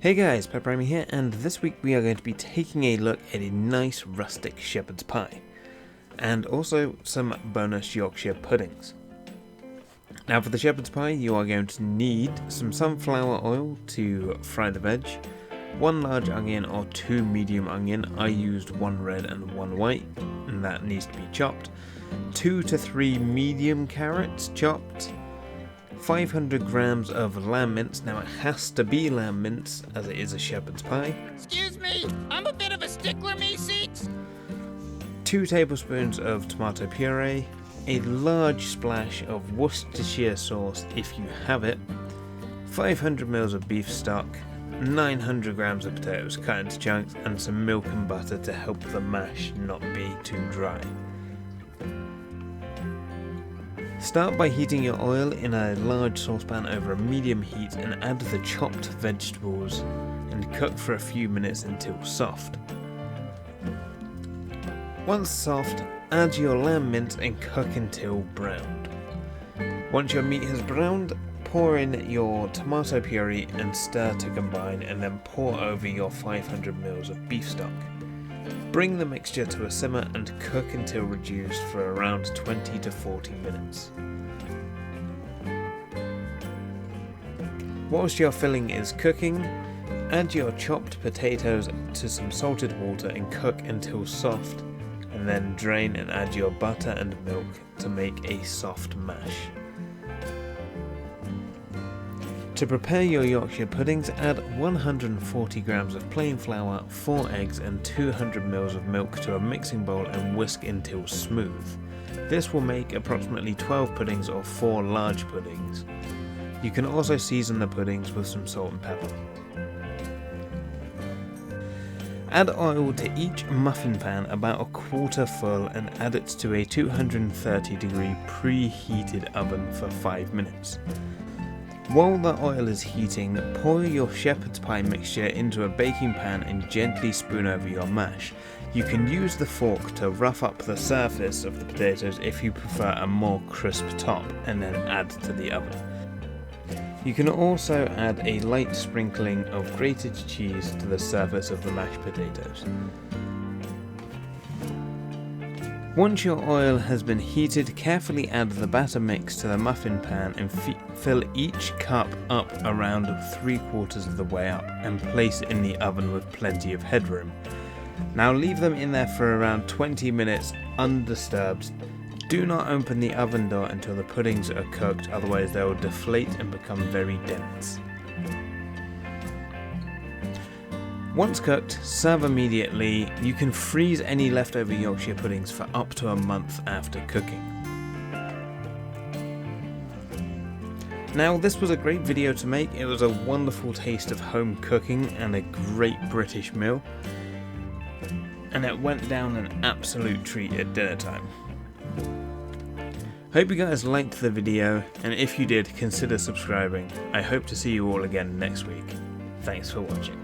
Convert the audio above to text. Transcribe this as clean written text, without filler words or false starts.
Hey guys, PepperAmmy here, and this week we are going to be taking a look at a nice rustic shepherd's pie, and also some bonus Yorkshire puddings. Now for the shepherd's pie you are going to need some sunflower oil to fry the veg, one large onion or two medium onion. I used one red and one white, and that needs to be chopped, 2 to 3 medium carrots chopped, 500 grams of lamb mince. Now it has to be lamb mince as it is a shepherd's pie. Excuse me, I'm a bit of a stickler, me seats. 2 tablespoons of tomato puree, a large splash of Worcestershire sauce if you have it, 500 ml of beef stock, 900 grams of potatoes cut into chunks, and some milk and butter to help the mash not be too dry. Start by heating your oil in a large saucepan over a medium heat and add the chopped vegetables and cook for a few minutes until soft. Once soft, add your lamb mince and cook until browned. Once your meat has browned, pour in your tomato puree and stir to combine, and then pour over your 500 ml of beef stock. Bring the mixture to a simmer and cook until reduced for around 20 to 40 minutes. Whilst your filling is cooking, add your chopped potatoes to some salted water and cook until soft, and then drain and add your butter and milk to make a soft mash. To prepare your Yorkshire puddings, add 140 grams of plain flour, 4 eggs and 200 ml of milk to a mixing bowl and whisk until smooth. This will make approximately 12 puddings or 4 large puddings. You can also season the puddings with some salt and pepper. Add oil to each muffin pan about a quarter full and add it to a 230 degree preheated oven for 5 minutes. While the oil is heating, pour your shepherd's pie mixture into a baking pan and gently spoon over your mash. You can use the fork to rough up the surface of the potatoes if you prefer a more crisp top, and then add to the oven. You can also add a light sprinkling of grated cheese to the surface of the mashed potatoes. Once your oil has been heated, carefully add the batter mix to the muffin pan and fill each cup up around 3/4 of the way up and place it in the oven with plenty of headroom. Now leave them in there for around 20 minutes undisturbed. Do not open the oven door until the puddings are cooked, otherwise they will deflate and become very dense. Once cooked, serve immediately. You can freeze any leftover Yorkshire puddings for up to a month after cooking. Now this was a great video to make. It was a wonderful taste of home cooking and a great British meal. And it went down an absolute treat at dinner time. Hope you guys liked the video, and if you did, consider subscribing. I hope to see you all again next week. Thanks for watching.